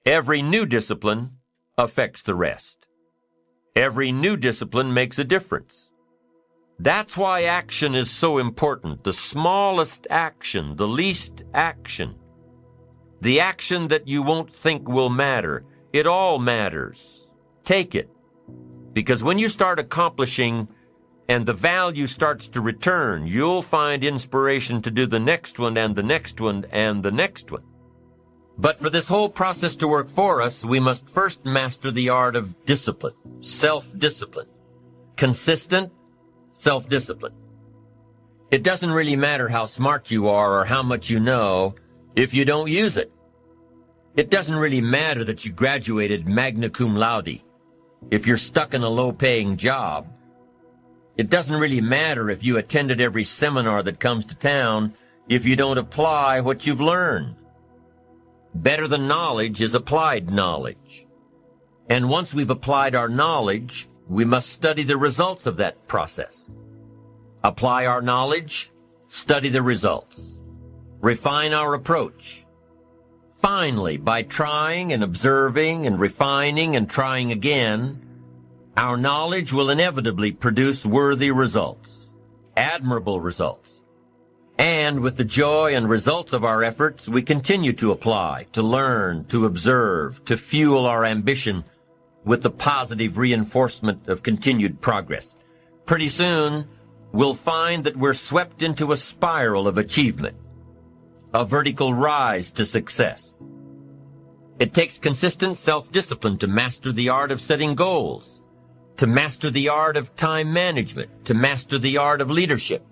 Every new discipline affects the rest. Every new discipline makes a difference. That's why action is so important. The smallest action, the least action. The action that you won't think will matter. It all matters. Take it. Because when you start accomplishing and the value starts to return, you'll find inspiration to do the next one and the next one and the next one. But for this whole process to work for us, we must first master the art of discipline, self-discipline, consistent self-discipline. It doesn't really matter how smart you are or how much you know if you don't use it. It doesn't really matter that you graduated magna cum laude if you're stuck in a low-paying job. It doesn't really matter if you attended every seminar that comes to town if you don't apply what you've learned. Better than knowledge is applied knowledge. And once we've applied our knowledge, we must study the results of that process. Apply our knowledge, study the results. Refine our approach. Finally, by trying and observing and refining and trying again, our knowledge will inevitably produce worthy results, admirable results. And with the joy and results of our efforts, we continue to apply, to learn, to observe, to fuel our ambition with the positive reinforcement of continued progress. Pretty soon, we'll find that we're swept into a spiral of achievement, a vertical rise to success. It takes consistent self-discipline to master the art of setting goals, to master the art of time management, to master the art of leadership,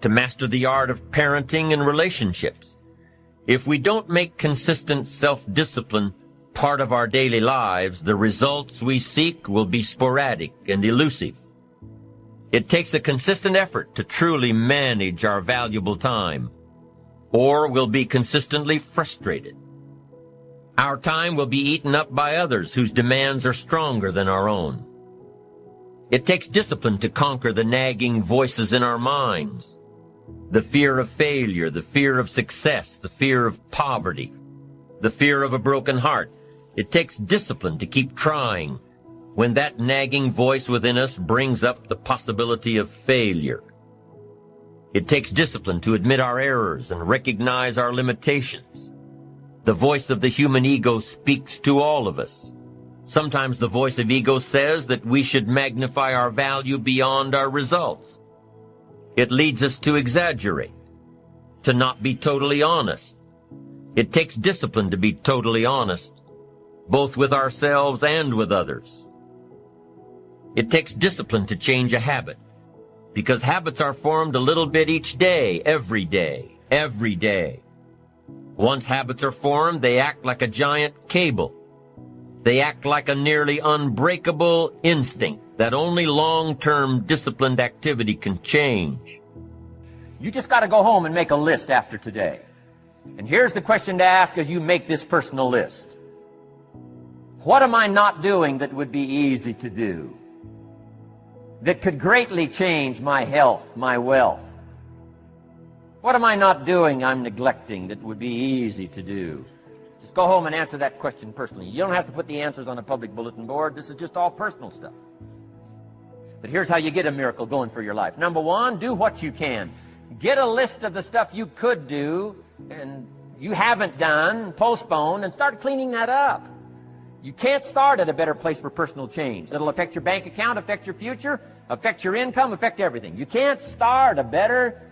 to master the art of parenting and relationships. If we don't make consistent self-discipline part of our daily lives, the results we seek will be sporadic and elusive. It takes a consistent effort to truly manage our valuable time, or we'll be consistently frustrated. Our time will be eaten up by others whose demands are stronger than our own. It takes discipline to conquer the nagging voices in our minds. The fear of failure, the fear of success, the fear of poverty, the fear of a broken heart. It takes discipline to keep trying when that nagging voice within us brings up the possibility of failure. It takes discipline to admit our errors and recognize our limitations. The voice of the human ego speaks to all of us. Sometimes the voice of ego says that we should magnify our value beyond our results. It leads us to exaggerate, to not be totally honest. It takes discipline to be totally honest, both with ourselves and with others. It takes discipline to change a habit, because habits are formed a little bit each day, every day, every day. Once habits are formed, they act like a giant cable. They act like a nearly unbreakable instinct that only long-term disciplined activity can change. You just got to go home and make a list after today. And here's the question to ask as you make this personal list. What am I not doing that would be easy to do, that could greatly change my health, my wealth? What am I not doing I'm neglecting that would be easy to do? Just go home and answer that question personally. You don't have to put the answers on a public bulletin board. This is just all personal stuff. But here's how you get a miracle going for your life. Number one, do what you can. Get a list of the stuff you could do and you haven't done, postpone, and start cleaning that up. You can't start at a better place for personal change. That'll affect your bank account, affect your future, affect your income, affect everything. You can't start a better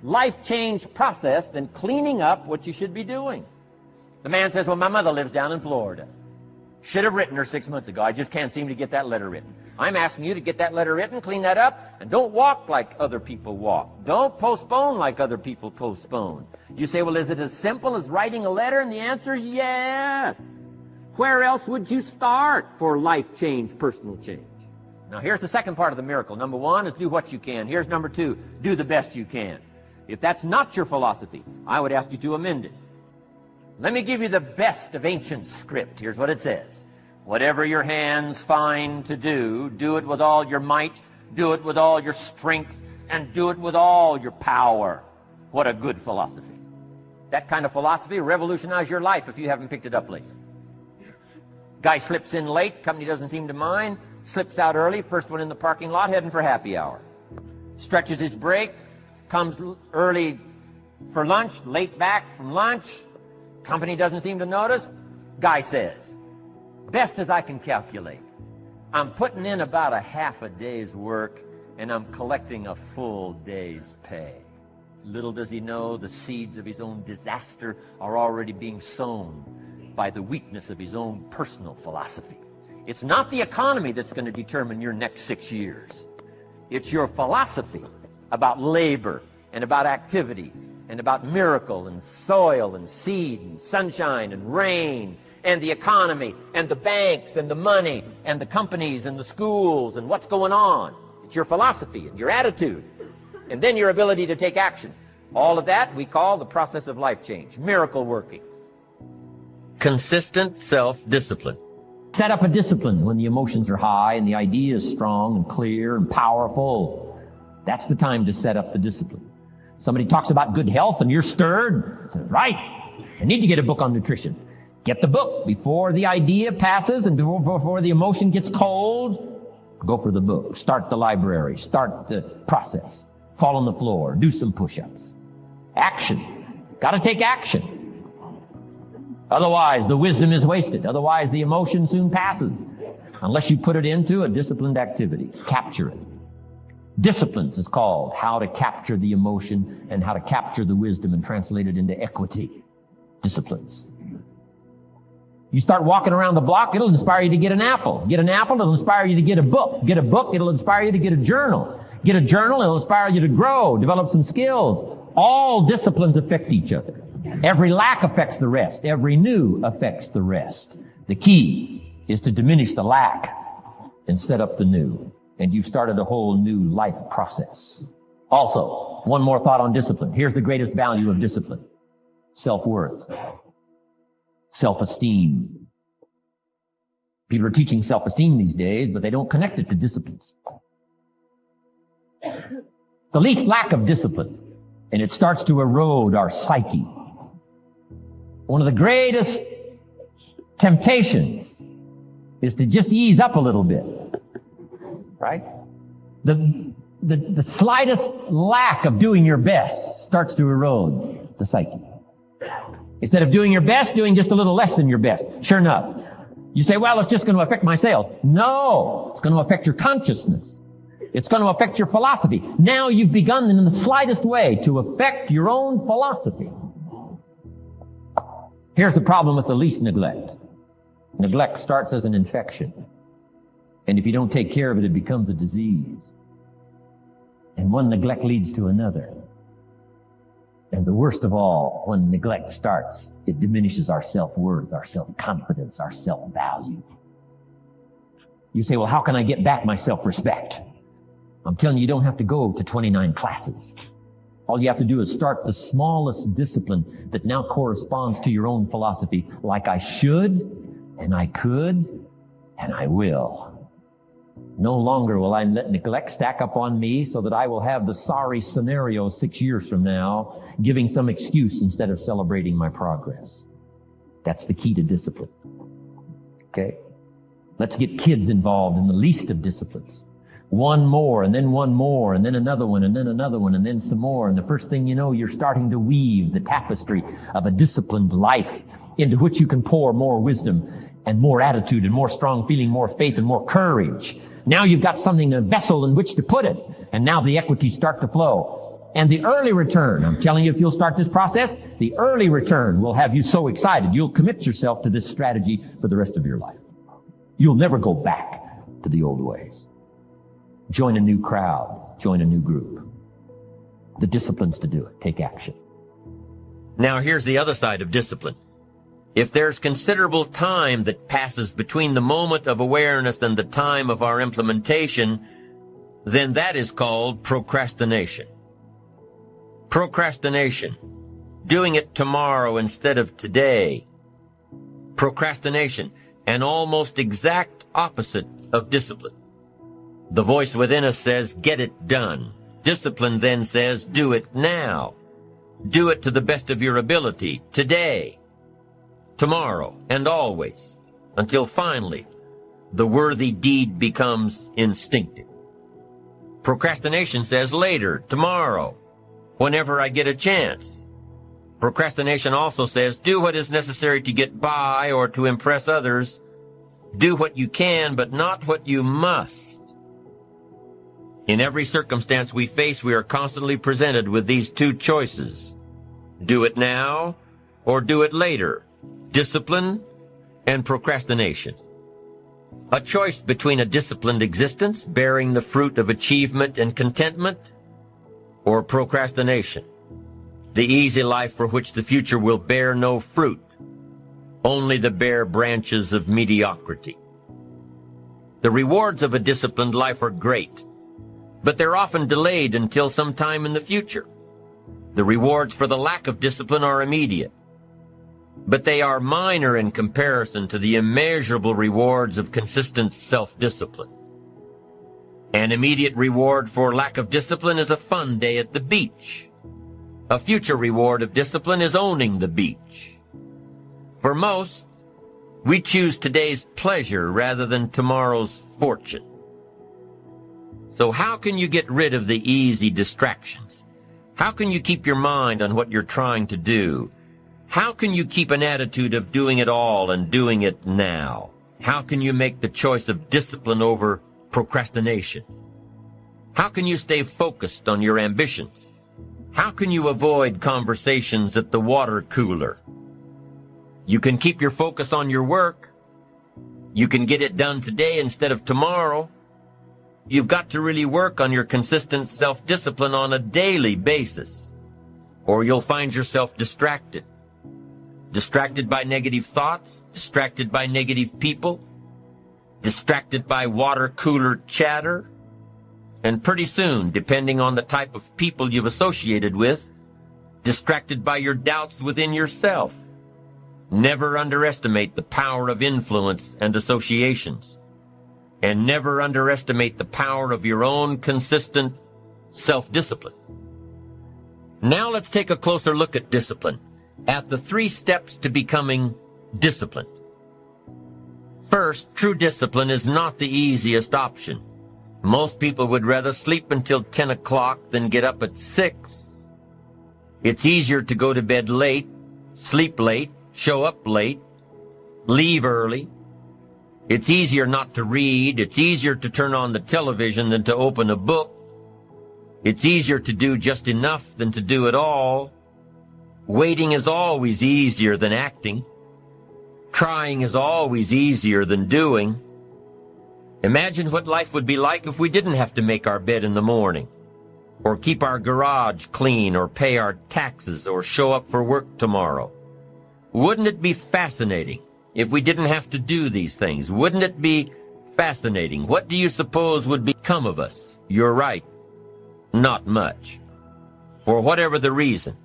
life change process than cleaning up what you should be doing. The man says, well, my mother lives down in Florida. Should have written her 6 months ago. I just can't seem to get that letter written. I'm asking you to get that letter written, clean that up, and don't walk like other people walk. Don't postpone like other people postpone. You say, well, is it as simple as writing a letter? And the answer is yes. Where else would you start for life change, personal change? Now, here's the second part of the miracle. Number one is do what you can. Here's number two, do the best you can. If that's not your philosophy, I would ask you to amend it. Let me give you the best of ancient script. Here's what it says. Whatever your hands find to do, do it with all your might, do it with all your strength, and do it with all your power. What a good philosophy. That kind of philosophy will revolutionize your life if you haven't picked it up lately. Guy slips in late, company doesn't seem to mind, slips out early, first one in the parking lot, heading for happy hour. Stretches his break, comes early for lunch, late back from lunch, company doesn't seem to notice. Guy says, best as I can calculate, I'm putting in about a half a day's work and I'm collecting a full day's pay. Little does he know the seeds of his own disaster are already being sown by the weakness of his own personal philosophy. It's not the economy that's going to determine your next 6 years. It's your philosophy about labor and about activity and about miracle and soil and seed and sunshine and rain and the economy and the banks and the money and the companies and the schools and what's going on. It's your philosophy and your attitude, and then your ability to take action. All of that we call the process of life change, miracle working. Consistent self-discipline. Set up a discipline when the emotions are high and the idea is strong and clear and powerful. That's the time to set up the discipline. Somebody talks about good health and you're stirred. Say, right, I need to get a book on nutrition. Get the book before the idea passes and before the emotion gets cold. Go for the book. Start the library. Start the process. Fall on the floor. Do some push-ups. Action. Got to take action. Otherwise, the wisdom is wasted. Otherwise, the emotion soon passes. Unless you put it into a disciplined activity. Capture it. Disciplines is called how to capture the emotion and how to capture the wisdom and translate it into equity. Disciplines. You start walking around the block, it'll inspire you to get an apple. Get an apple, it'll inspire you to get a book. Get a book, it'll inspire you to get a journal. Get a journal, it'll inspire you to grow, develop some skills. All disciplines affect each other. Every lack affects the rest. Every new affects the rest. The key is to diminish the lack and set up the new. And you've started a whole new life process. Also, one more thought on discipline. Here's the greatest value of discipline. Self-worth. Self-esteem. People are teaching self-esteem these days, but they don't connect it to disciplines. The least lack of discipline, and it starts to erode our psyche. One of the greatest temptations is to just ease up a little bit, right? The slightest lack of doing your best starts to erode the psyche. Instead of doing your best, doing just a little less than your best. Sure enough. You say, well, it's just going to affect my sales. No, it's going to affect your consciousness. It's going to affect your philosophy. Now you've begun in the slightest way to affect your own philosophy. Here's the problem with the least neglect. Neglect starts as an infection. And if you don't take care of it, it becomes a disease. And one neglect leads to another. And the worst of all, when neglect starts, it diminishes our self-worth, our self-confidence, our self-value. You say, well, how can I get back my self-respect? I'm telling you, you don't have to go to 29 classes. All you have to do is start the smallest discipline that now corresponds to your own philosophy, like I should, and I could, and I will. No longer will I let neglect stack up on me so that I will have the sorry scenario 6 years from now, giving some excuse instead of celebrating my progress. That's the key to discipline. Okay? Let's get kids involved in the least of disciplines. One more, and then one more, and then another one, and then another one, and then some more. And the first thing you know, you're starting to weave the tapestry of a disciplined life into which you can pour more wisdom and more attitude and more strong feeling, more faith and more courage. Now you've got something, a vessel in which to put it. And now the equities start to flow. And the early return, I'm telling you, if you'll start this process, the early return will have you so excited, you'll commit yourself to this strategy for the rest of your life. You'll never go back to the old ways. Join a new crowd. Join a new group. The disciplines to do it. Take action. Now here's the other side of discipline. If there's considerable time that passes between the moment of awareness and the time of our implementation, then that is called procrastination. Procrastination. Doing it tomorrow instead of today. Procrastination. An almost exact opposite of discipline. The voice within us says, get it done. Discipline then says, do it now. Do it to the best of your ability, today, tomorrow, and always. until finally the worthy deed becomes instinctive. Procrastination says later, tomorrow, whenever I get a chance. Procrastination also says do what is necessary to get by or to impress others. Do what you can, but not what you must. In every circumstance we face, we are constantly presented with these two choices. Do it now or do it later. Discipline and procrastination. A choice between a disciplined existence bearing the fruit of achievement and contentment, or procrastination, the easy life for which the future will bear no fruit, only the bare branches of mediocrity. The rewards of a disciplined life are great, but they're often delayed until some time in the future. The rewards for the lack of discipline are immediate, but they are minor in comparison to the immeasurable rewards of consistent self-discipline. An immediate reward for lack of discipline is a fun day at the beach. A future reward of discipline is owning the beach. For most, we choose today's pleasure rather than tomorrow's fortune. So how can you get rid of the easy distractions? How can you keep your mind on what you're trying to do? How can you keep an attitude of doing it all and doing it now? How can you make the choice of discipline over procrastination? How can you stay focused on your ambitions? How can you avoid conversations at the water cooler? You can keep your focus on your work. You can get it done today instead of tomorrow. You've got to really work on your consistent self-discipline on a daily basis, or you'll find yourself distracted. Distracted by negative thoughts, distracted by negative people, distracted by water cooler chatter, and pretty soon, depending on the type of people you've associated with, distracted by your doubts within yourself. Never underestimate the power of influence and associations, and never underestimate the power of your own consistent self-discipline. Now let's take a closer look at discipline, at the 3 steps to becoming disciplined. First, true discipline is not the easiest option. Most people would rather sleep until 10 o'clock than get up at 6. It's easier to go to bed late, sleep late, show up late, leave early. It's easier not to read. It's easier to turn on the television than to open a book. It's easier to do just enough than to do it all. Waiting is always easier than acting. Trying is always easier than doing. Imagine what life would be like if we didn't have to make our bed in the morning, or keep our garage clean, or pay our taxes, or show up for work tomorrow. Wouldn't it be fascinating if we didn't have to do these things? Wouldn't it be fascinating? What do you suppose would become of us? You're right. Not much. For whatever the reason,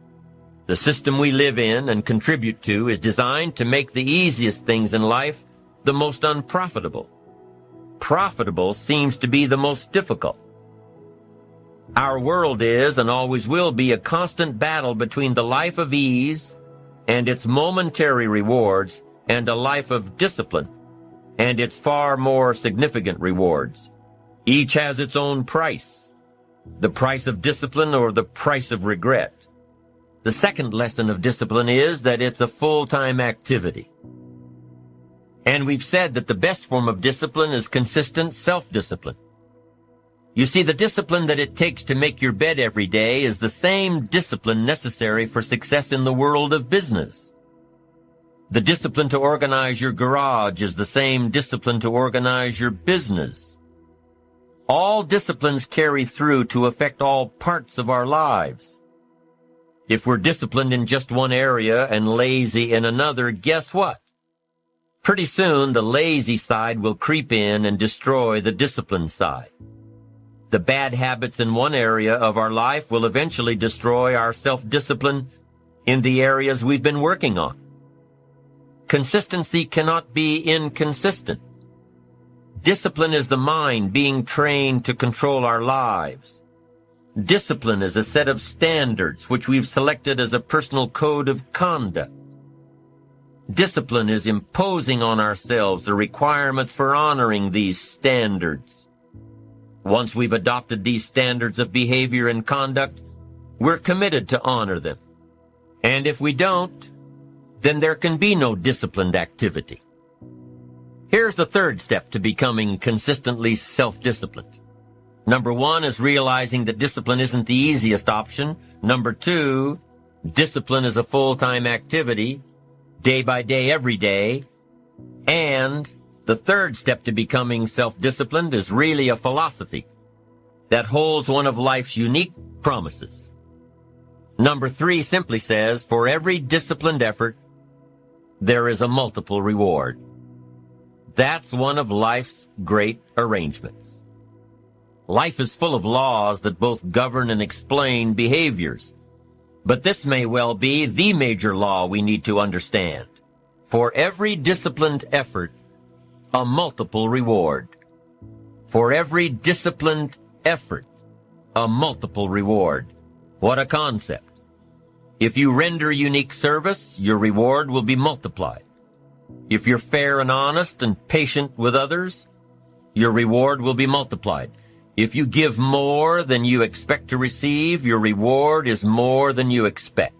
the system we live in and contribute to is designed to make the easiest things in life the most unprofitable. Profitable seems to be the most difficult. Our world is and always will be a constant battle between the life of ease and its momentary rewards and a life of discipline and its far more significant rewards. Each has its own price, the price of discipline or the price of regret. The second lesson of discipline is that it's a full-time activity. And we've said that the best form of discipline is consistent self-discipline. You see, the discipline that it takes to make your bed every day is the same discipline necessary for success in the world of business. The discipline to organize your garage is the same discipline to organize your business. All disciplines carry through to affect all parts of our lives. If we're disciplined in just one area and lazy in another, guess what? Pretty soon, the lazy side will creep in and destroy the disciplined side. The bad habits in one area of our life will eventually destroy our self-discipline in the areas we've been working on. Consistency cannot be inconsistent. Discipline is the mind being trained to control our lives. Discipline is a set of standards which we've selected as a personal code of conduct. Discipline is imposing on ourselves the requirements for honoring these standards. Once we've adopted these standards of behavior and conduct, we're committed to honor them. And if we don't, then there can be no disciplined activity. Here's the third step to becoming consistently self-disciplined. Number 1 is realizing that discipline isn't the easiest option. Number 2, discipline is a full-time activity, day by day, every day. And the third step to becoming self-disciplined is really a philosophy that holds one of life's unique promises. Number 3 simply says, for every disciplined effort, there is a multiple reward. That's one of life's great arrangements. Life is full of laws that both govern and explain behaviors. But this may well be the major law we need to understand. For every disciplined effort, a multiple reward. For every disciplined effort, a multiple reward. What a concept. If you render unique service, your reward will be multiplied. If you're fair and honest and patient with others, your reward will be multiplied. If you give more than you expect to receive, your reward is more than you expect.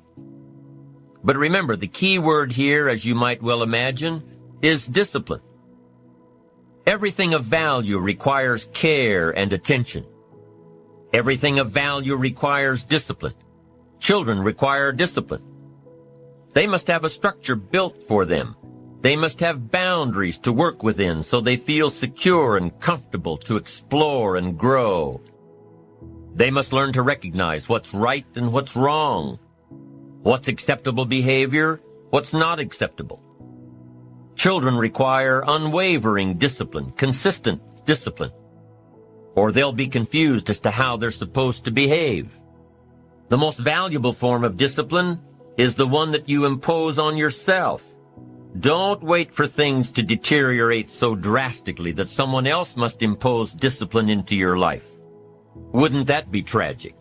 But remember, the key word here, as you might well imagine, is discipline. Everything of value requires care and attention. Everything of value requires discipline. Children require discipline. They must have a structure built for them. They must have boundaries to work within so they feel secure and comfortable to explore and grow. They must learn to recognize what's right and what's wrong, what's acceptable behavior, what's not acceptable. Children require unwavering discipline, consistent discipline, or they'll be confused as to how they're supposed to behave. The most valuable form of discipline is the one that you impose on yourself. Don't wait for things to deteriorate so drastically that someone else must impose discipline into your life. Wouldn't that be tragic?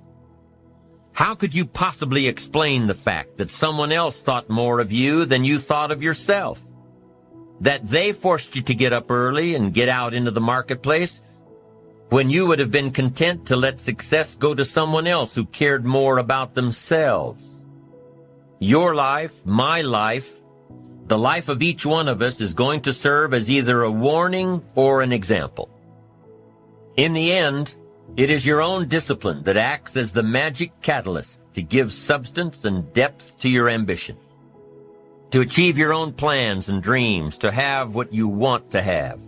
How could you possibly explain the fact that someone else thought more of you than you thought of yourself? That they forced you to get up early and get out into the marketplace when you would have been content to let success go to someone else who cared more about themselves? Your life, my life, the life of each one of us is going to serve as either a warning or an example. In the end, it is your own discipline that acts as the magic catalyst to give substance and depth to your ambition, to achieve your own plans and dreams, to have what you want to have,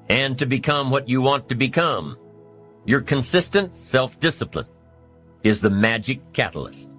and to become what you want to become. Your consistent self-discipline is the magic catalyst.